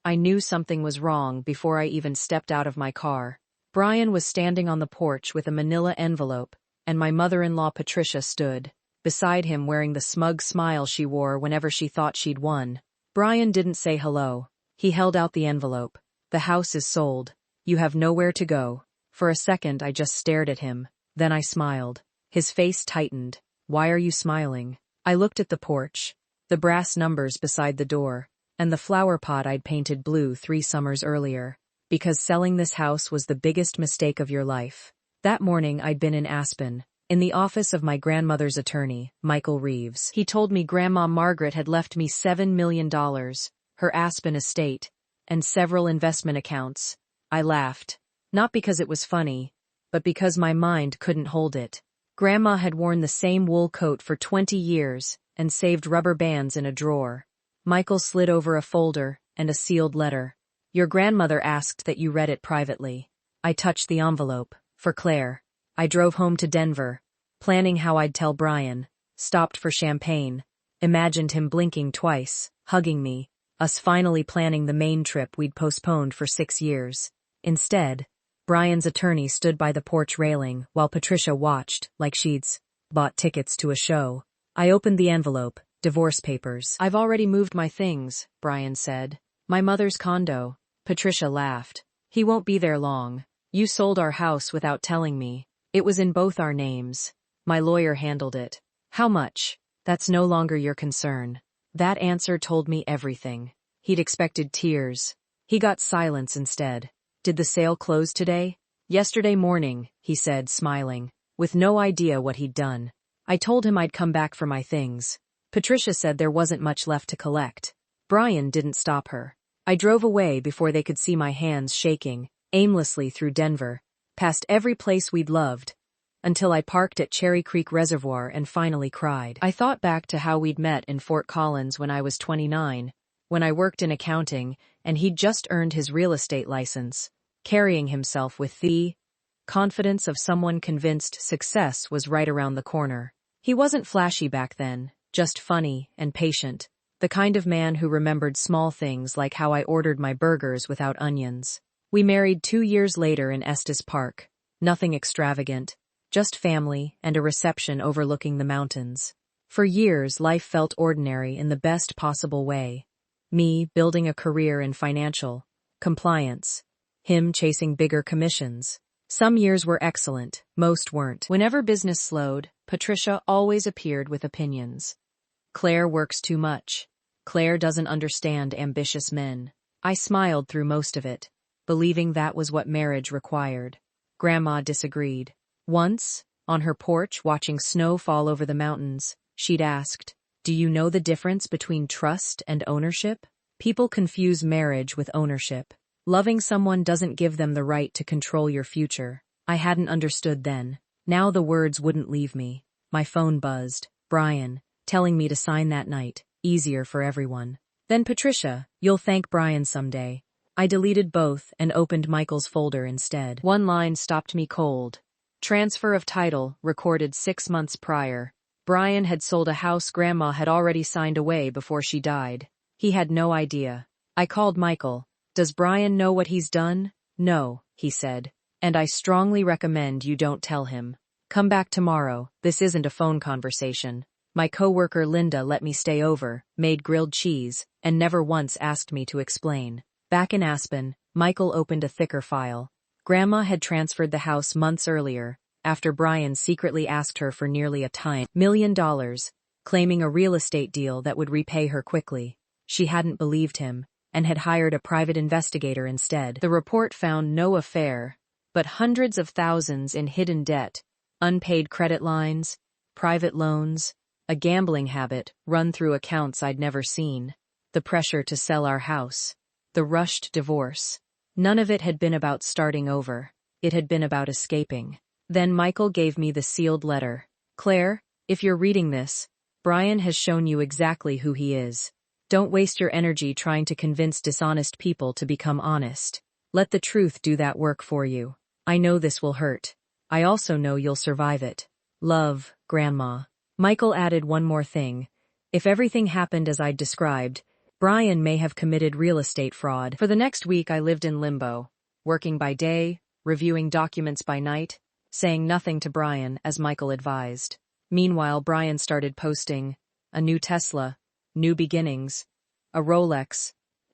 I knew something was wrong before I even stepped out of my car. Brian was standing on the porch with a manila envelope, and my mother-in-law Patricia stood beside him wearing the smug smile she wore whenever she thought she'd won. Brian didn't say hello. He held out the envelope. "The house is sold. You have nowhere to go." For a second I just stared at him. Then I smiled. His face tightened. "Why are you smiling?" I looked at the porch, the brass numbers beside the door, and the flower pot I'd painted blue 3 summers earlier. Because selling this house was the biggest mistake of your life. That morning I'd been in Aspen, in the office of my grandmother's attorney, Michael Reeves. He told me Grandma Margaret had left me $7 million, her Aspen estate, and several investment accounts. I laughed. Not because it was funny, but because my mind couldn't hold it. Grandma had worn the same wool coat for 20 years and saved rubber bands in a drawer. Michael slid over a folder and a sealed letter. "Your grandmother asked that you read it privately." I touched the envelope. "For Claire." I drove home to Denver, planning how I'd tell Brian, stopped for champagne, imagined him blinking twice, hugging me, us finally planning the main trip we'd postponed for 6 years. Instead, Brian's attorney stood by the porch railing while Patricia watched like she'd bought tickets to a show. I opened the envelope. Divorce papers. "I've already moved my things," Brian said. "My mother's condo." Patricia laughed. "He won't be there long. You sold our house without telling me. It was in both our names. My lawyer handled it." "How much?" "That's no longer your concern." That answer told me everything. He'd expected tears. He got silence instead. "Did the sale close today?" "Yesterday morning," he said, smiling, with no idea what he'd done. I told him I'd come back for my things. Patricia said there wasn't much left to collect. Brian didn't stop her. I drove away before they could see my hands shaking, aimlessly through Denver, past every place we'd loved, until I parked at Cherry Creek Reservoir and finally cried. I thought back to how we'd met in Fort Collins when I was 29, when I worked in accounting and he'd just earned his real estate license, carrying himself with the confidence of someone convinced success was right around the corner. He wasn't flashy back then, just funny and patient, the kind of man who remembered small things like how I ordered my burgers without onions. We married 2 years later in Estes Park. Nothing extravagant, just family and a reception overlooking the mountains. For years, life felt ordinary in the best possible way. Me building a career in financial compliance, him chasing bigger commissions. Some years were excellent, most weren't. Whenever business slowed, Patricia always appeared with opinions. "Claire works too much. Claire doesn't understand ambitious men." I smiled through most of it, believing that was what marriage required. Grandma disagreed. Once, on her porch watching snow fall over the mountains, she'd asked, "Do you know the difference between trust and ownership?" People confuse marriage with ownership. Loving someone doesn't give them the right to control your future. I hadn't understood then. Now the words wouldn't leave me. My phone buzzed. Brian, telling me to sign that night. Easier for everyone. Then Patricia, "You'll thank Brian someday." I deleted both and opened Michael's folder instead. One line stopped me cold. Transfer of title, recorded 6 months prior. Brian had sold a house Grandma had already signed away before she died. He had no idea. I called Michael. "Does Brian know what he's done?" "No," he said. "And I strongly recommend you don't tell him. Come back tomorrow. This isn't a phone conversation." My coworker Linda let me stay over, made grilled cheese, and never once asked me to explain. Back in Aspen, Michael opened a thicker file. Grandma had transferred the house months earlier, after Brian secretly asked her for nearly $1 million, claiming a real estate deal that would repay her quickly. She hadn't believed him, and had hired a private investigator instead. The report found no affair, but hundreds of thousands in hidden debt, unpaid credit lines, private loans, a gambling habit run through accounts I'd never seen, the pressure to sell our house, the rushed divorce. None of it had been about starting over. It had been about escaping. Then Michael gave me the sealed letter. "Claire, if you're reading this, Brian has shown you exactly who he is. Don't waste your energy trying to convince dishonest people to become honest. Let the truth do that work for you. I know this will hurt. I also know you'll survive it. Love, Grandma." Michael added one more thing. "If everything happened as I'd described, Brian may have committed real estate fraud. For the next week, I lived in limbo, working by day, reviewing documents by night, saying nothing to Brian as Michael advised. Meanwhile, Brian started posting a new Tesla, new beginnings, a Rolex,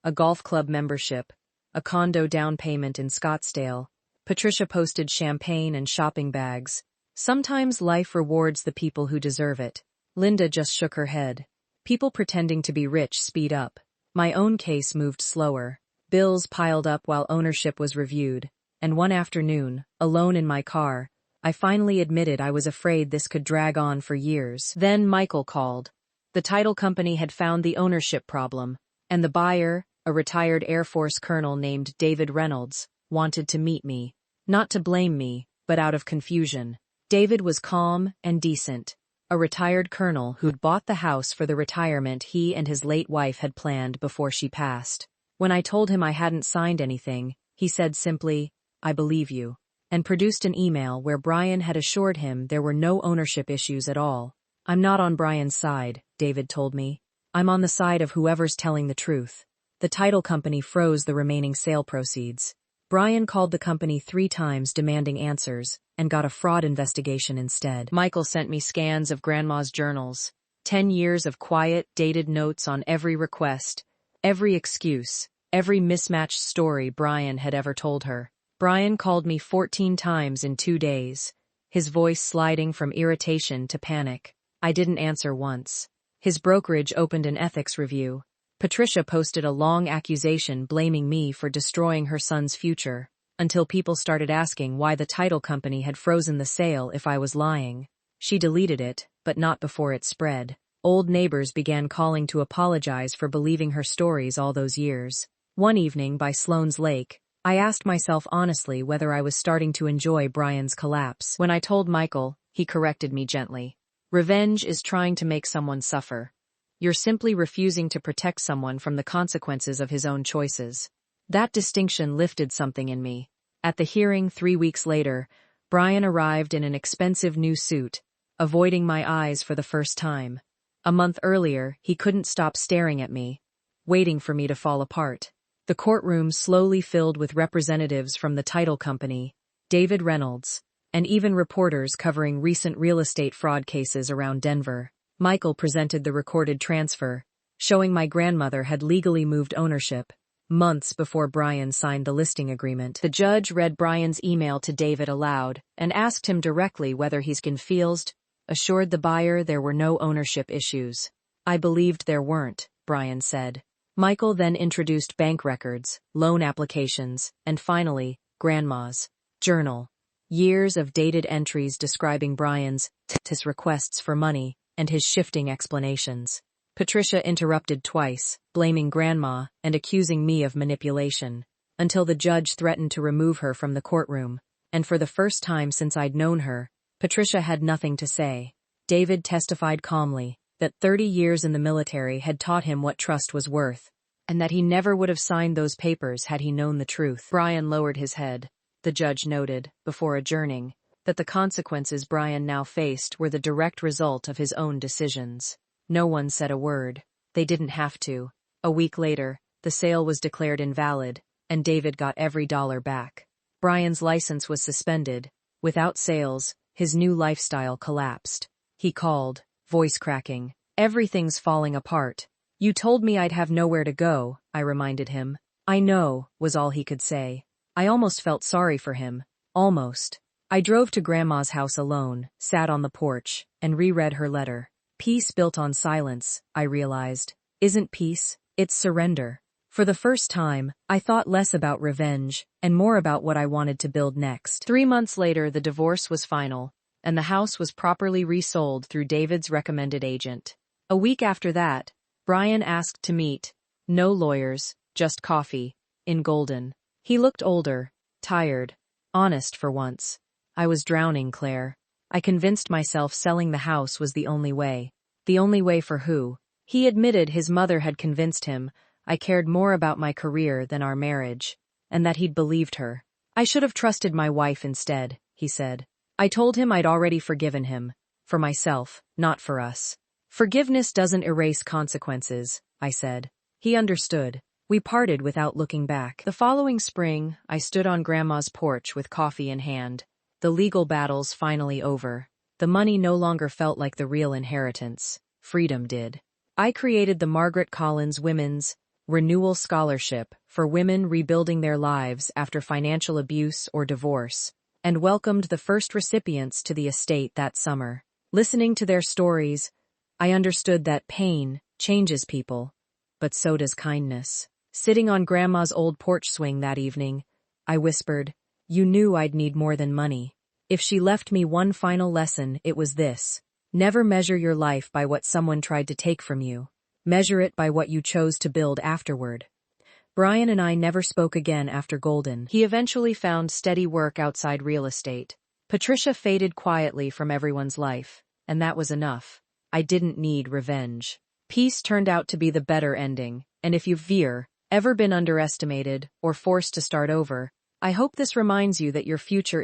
a golf club membership, a condo down payment in Scottsdale. Patricia posted champagne and shopping bags. Sometimes life rewards the people who deserve it. Linda just shook her head. People pretending to be rich speed up. My own case moved slower. Bills piled up while ownership was reviewed. And one afternoon, alone in my car, I finally admitted I was afraid this could drag on for years. Then Michael called. The title company had found the ownership problem, and the buyer, a retired Air Force colonel named David Reynolds, wanted to meet me. Not to blame me, but out of confusion. David was calm and decent. A retired colonel who'd bought the house for the retirement he and his late wife had planned before she passed. When I told him I hadn't signed anything, he said simply, "I believe you," and produced an email where Brian had assured him there were no ownership issues at all. "I'm not on Brian's side," David told me. "I'm on the side of whoever's telling the truth." The title company froze the remaining sale proceeds. Brian called the company 3 times demanding answers, and got a fraud investigation instead. Michael sent me scans of Grandma's journals. 10 years of quiet, dated notes on every request, every excuse, every mismatched story Brian had ever told her. Brian called me 14 times in 2 days, his voice sliding from irritation to panic. I didn't answer once. His brokerage opened an ethics review. Patricia posted a long accusation blaming me for destroying her son's future, until people started asking why the title company had frozen the sale if I was lying. She deleted it, but not before it spread. Old neighbors began calling to apologize for believing her stories all those years. One evening by Sloan's Lake, I asked myself honestly whether I was starting to enjoy Brian's collapse. When I told Michael, he corrected me gently. "Revenge is trying to make someone suffer. You're simply refusing to protect someone from the consequences of his own choices." That distinction lifted something in me. At the hearing 3 weeks later, Brian arrived in an expensive new suit, avoiding my eyes for the first time. A month earlier, he couldn't stop staring at me, waiting for me to fall apart. The courtroom slowly filled with representatives from the title company, David Reynolds, and even reporters covering recent real estate fraud cases around Denver. Michael presented the recorded transfer, showing my grandmother had legally moved ownership, months before Brian signed the listing agreement. The judge read Brian's email to David aloud and asked him directly whether he's confused, assured the buyer there were no ownership issues. "I believed there weren't," Brian said. Michael then introduced bank records, loan applications, and finally, Grandma's journal. Years of dated entries describing Brian's requests for money and his shifting explanations. Patricia interrupted twice, blaming Grandma and accusing me of manipulation, until the judge threatened to remove her from the courtroom. And for the first time since I'd known her, Patricia had nothing to say. David testified calmly that 30 years in the military had taught him what trust was worth, and that he never would have signed those papers had he known the truth. Brian lowered his head. The judge noted, before adjourning, that the consequences Brian now faced were the direct result of his own decisions. No one said a word. They didn't have to. A week later, the sale was declared invalid, and David got every dollar back. Brian's license was suspended. Without sales, his new lifestyle collapsed. He called, voice cracking. "Everything's falling apart." "You told me I'd have nowhere to go," I reminded him. "I know," was all he could say. I almost felt sorry for him. Almost. I drove to Grandma's house alone, sat on the porch, and reread her letter. Peace built on silence, I realized, isn't peace, it's surrender. For the first time, I thought less about revenge, and more about what I wanted to build next. 3 months later, the divorce was final, and the house was properly resold through David's recommended agent. A week after that, Brian asked to meet. No lawyers, just coffee, in Golden. He looked older, tired, honest for once. I was drowning, Claire. I convinced myself selling the house was the only way. The only way for who? He admitted his mother had convinced him I cared more about my career than our marriage, and that he'd believed her. I should have trusted my wife instead, he said. I told him I'd already forgiven him. For myself, not for us. Forgiveness doesn't erase consequences, I said. He understood. We parted without looking back. The following spring, I stood on Grandma's porch with coffee in hand. The legal battles finally over. The money no longer felt like the real inheritance. Freedom did. I created the Margaret Collins Women's Renewal Scholarship for women rebuilding their lives after financial abuse or divorce, and welcomed the first recipients to the estate that summer. Listening to their stories, I understood that pain changes people, but so does kindness. Sitting on Grandma's old porch swing that evening, I whispered, "You knew I'd need more than money." If she left me one final lesson, it was this: never measure your life by what someone tried to take from you. Measure it by what you chose to build afterward. Brian and I never spoke again after Golden. He eventually found steady work outside real estate. Patricia faded quietly from everyone's life, and that was enough. I didn't need revenge. Peace turned out to be the better ending, and if you've ever been underestimated or forced to start over, I hope this reminds you that your future